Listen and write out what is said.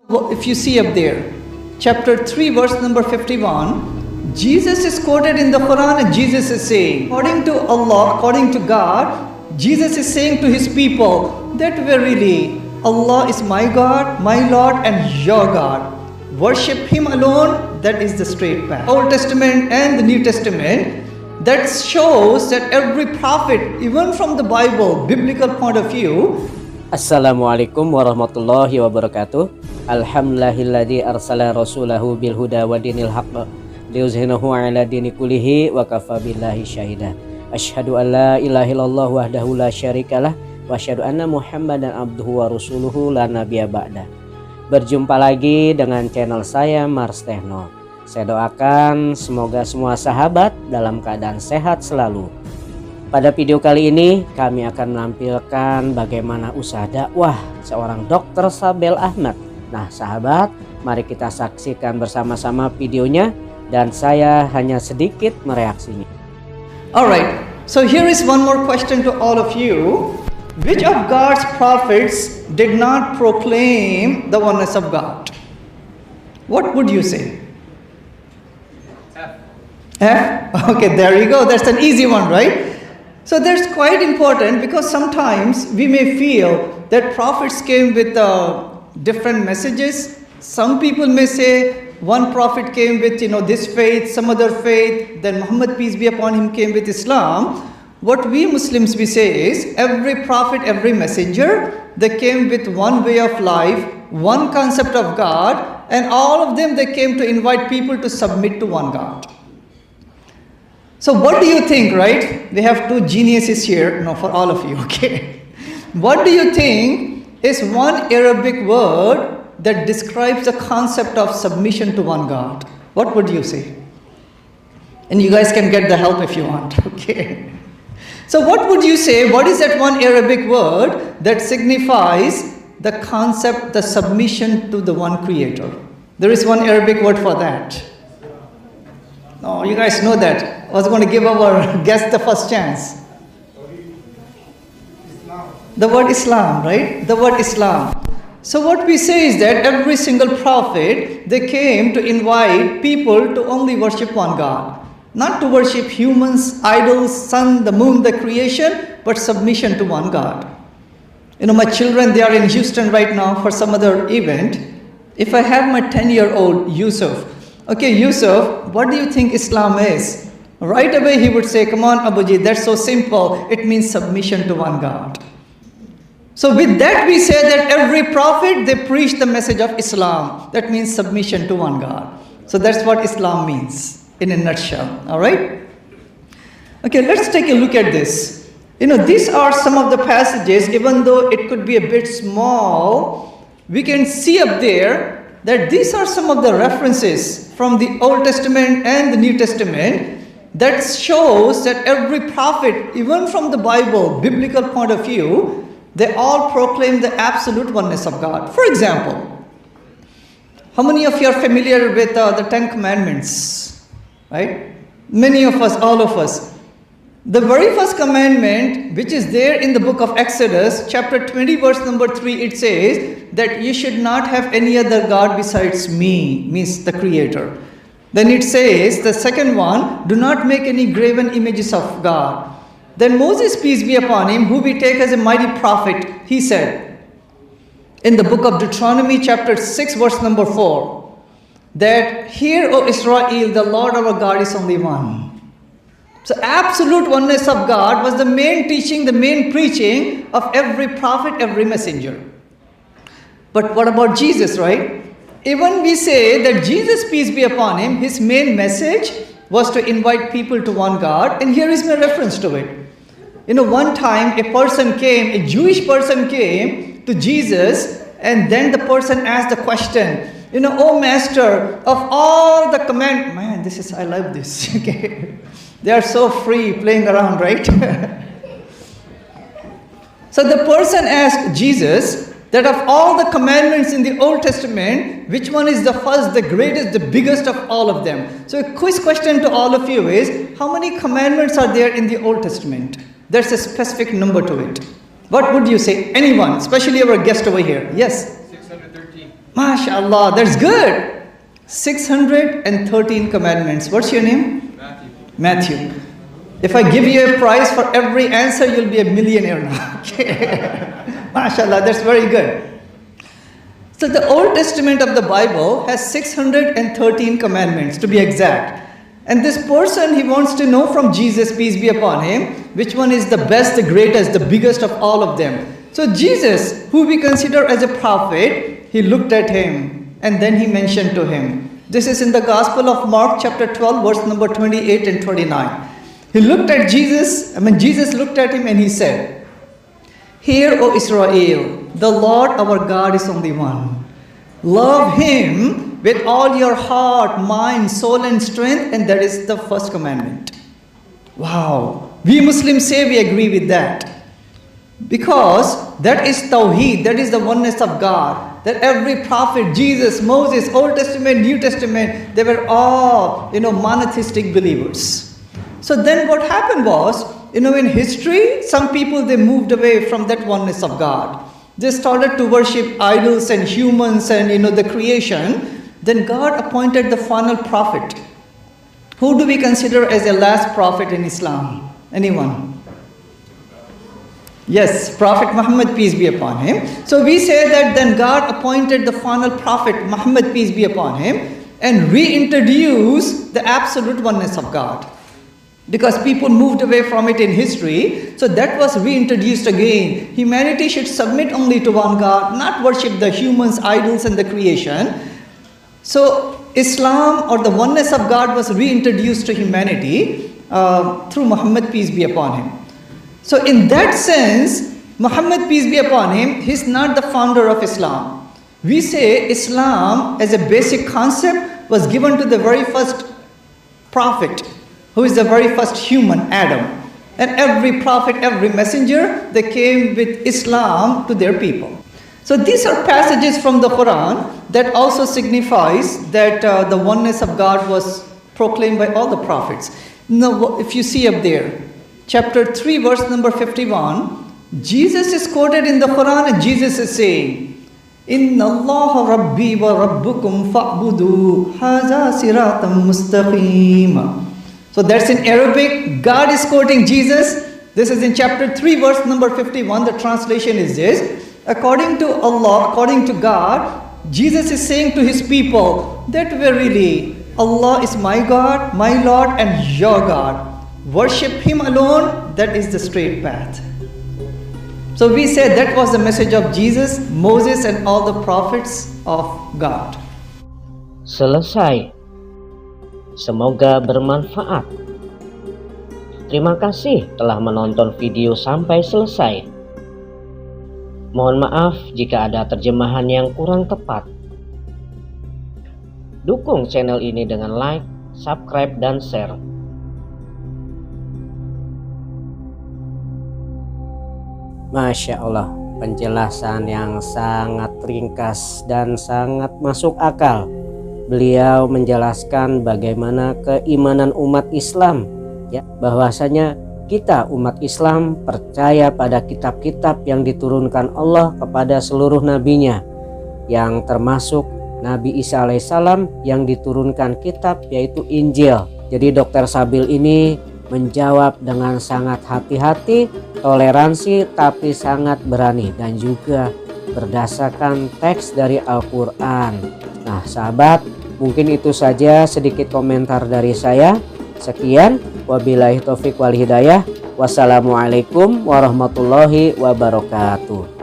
Well, if you see up there, chapter 3, verse number 51, Jesus is quoted in the Quran and Jesus is saying, according to Allah, according to God, Jesus is saying to his people that verily Allah is my God, my Lord and your God. Worship him alone, that is the straight path. Old Testament and the New Testament, that shows that every prophet, even from the Bible, biblical point of view. Assalamualaikum warahmatullahi wabarakatuh. Alhamdulillahilladzi arsala rasulahu bil huda wa dinil haqq liyuzhinahu 'ala dini kullihi wa kafa billahi syahida. Asyhadu an la ilaha illallah wahdahu la syarikalah wa asyhadu anna Muhammadan abduhu wa rasuluhu la nabiyya ba'da. Berjumpa lagi dengan channel saya Mars Techno. Saya doakan semoga semua sahabat dalam keadaan sehat selalu. Pada video kali ini kami akan menampilkan bagaimana usaha dakwah seorang Dr. Sabeel Ahmed. Nah sahabat, mari kita saksikan bersama-sama videonya dan saya hanya sedikit mereaksinya. Alright, so here is one more question to all of you. Which of God's prophets did not proclaim the oneness of God? What would you say? F? Okay, there you go. That's an easy one, right? So that's quite important because sometimes we may feel that prophets came with different messages. Some people may say one prophet came with this faith, some other faith, then Muhammad peace be upon him came with Islam. What we Muslims we say is every prophet, every messenger, they came with one way of life, one concept of God, and all of them they came to invite people to submit to one God. So what do you think, right? We have two geniuses here, for all of you, okay? What do you think is one Arabic word that describes the concept of submission to one God? What would you say? And you guys can get the help if you want, okay? So what would you say? What is that one Arabic word that signifies the concept, the submission to the one creator? There is one Arabic word for that. No, you guys know that. I was going to give our guest the first chance. The word Islam, right? The word Islam. So what we say is that every single prophet, they came to invite people to only worship one God. Not to worship humans, idols, sun, the moon, the creation, but submission to one God. My children, they are in Houston right now for some other event. If I have my 10-year-old Yusuf, okay, Yusuf, what do you think Islam is? Right away he would say, come on Abuji, that's so simple. It means submission to one God. So with that we say that every prophet, they preach the message of Islam. That means submission to one God. So that's what Islam means in a nutshell, all right? Okay, let's take a look at this. These are some of the passages, even though it could be a bit small, we can see up there that these are some of the references from the Old Testament and the New Testament that shows that every prophet, even from the Bible, biblical point of view, they all proclaim the absolute oneness of God. For example, how many of you are familiar with the 10 Commandments? Right? Many of us, all of us. The very first commandment, which is there in the book of Exodus, chapter 20, verse number 3, it says that you should not have any other God besides me, means the Creator. Then it says, the second one, do not make any graven images of God. Then Moses, peace be upon him, who we take as a mighty prophet, he said, in the book of Deuteronomy, chapter 6, verse number 4, that hear, O Israel, the Lord our God is only one. So absolute oneness of God was the main teaching, the main preaching of every prophet, every messenger. But what about Jesus, right? Even we say that Jesus, peace be upon him, his main message was to invite people to one God. And here is my reference to it. One time a person came, a Jewish person came to Jesus, and then the person asked the question, oh master, of all the command, man, I love this, okay. They are so free playing around, right? So the person asked Jesus that of all the commandments in the Old Testament, which one is the first, the greatest, the biggest of all of them? So a quiz question to all of you is, how many commandments are there in the Old Testament? There's a specific number to it. What would you say? Anyone, especially our guest over here. Yes? 613. MashaAllah, that's good. 613 commandments. What's your name? Matthew. If I give you a prize for every answer, you'll be a millionaire now. MashaAllah, that's very good. So the Old Testament of the Bible has 613 commandments to be exact. And this person, he wants to know from Jesus, peace be upon him, which one is the best, the greatest, the biggest of all of them. So Jesus, who we consider as a prophet, he looked at him and then he mentioned to him. This is in the Gospel of Mark chapter 12, verse number 28 and 29. He looked at Jesus, Jesus looked at him and he said, "Hear, O Israel, the Lord our God is only one. Love him with all your heart, mind, soul and strength, and that is the first commandment." Wow. We Muslims say we agree with that. Because that is Tawheed, that is the oneness of God. That every prophet, Jesus, Moses, Old Testament, New Testament, they were all, monotheistic believers. So then what happened was, in history, some people, they moved away from that oneness of God. They started to worship idols and humans and, the creation. Then God appointed the final prophet. Who do we consider as the last prophet in Islam? Anyone? Yes, Prophet Muhammad, peace be upon him. So we say that then God appointed the final prophet, Muhammad, peace be upon him, and reintroduced the absolute oneness of God. Because people moved away from it in history, so that was reintroduced again. Humanity should submit only to one God, not worship the humans, idols, and the creation. So Islam, or the oneness of God, was reintroduced to humanity through Muhammad, peace be upon him. So in that sense, Muhammad, peace be upon him, he's not the founder of Islam. We say Islam as a basic concept was given to the very first prophet, who is the very first human, Adam. And every prophet, every messenger, they came with Islam to their people. So these are passages from the Quran that also signifies that the oneness of God was proclaimed by all the prophets. Now, if you see up there, chapter 3, verse number 51, Jesus is quoted in the Quran and Jesus is saying, "Inna Allah Rabbi wa Rabbukum fa'budu haza siratam mustaqim." So that's in Arabic. God is quoting Jesus. This is in chapter 3, verse number 51. The translation is this. According to Allah, according to God, Jesus is saying to his people that verily Allah is my God, my Lord, and your God. Worship him alone, that is the straight path. So we say that was the message of Jesus, Moses, and all the prophets of God. Selesai. Semoga bermanfaat. Terima kasih telah menonton video sampai selesai. Mohon maaf jika ada terjemahan yang kurang tepat. Dukung channel ini dengan like, subscribe, dan share. Masya Allah, penjelasan yang sangat ringkas dan sangat masuk akal. Beliau menjelaskan bagaimana keimanan umat Islam, ya, bahwasanya kita umat Islam percaya pada kitab-kitab yang diturunkan Allah kepada seluruh nabinya, yang termasuk Nabi Isa alaihissalam yang diturunkan kitab yaitu Injil. Jadi Dr. Sabeel ini menjawab dengan sangat hati-hati, toleransi, tapi sangat berani, dan juga berdasarkan teks dari Al-Qur'an. Nah sahabat, mungkin itu saja sedikit komentar dari saya. Sekian, wabillahi taufiq wal hidayah. Wassalamualaikum warahmatullahi wabarakatuh.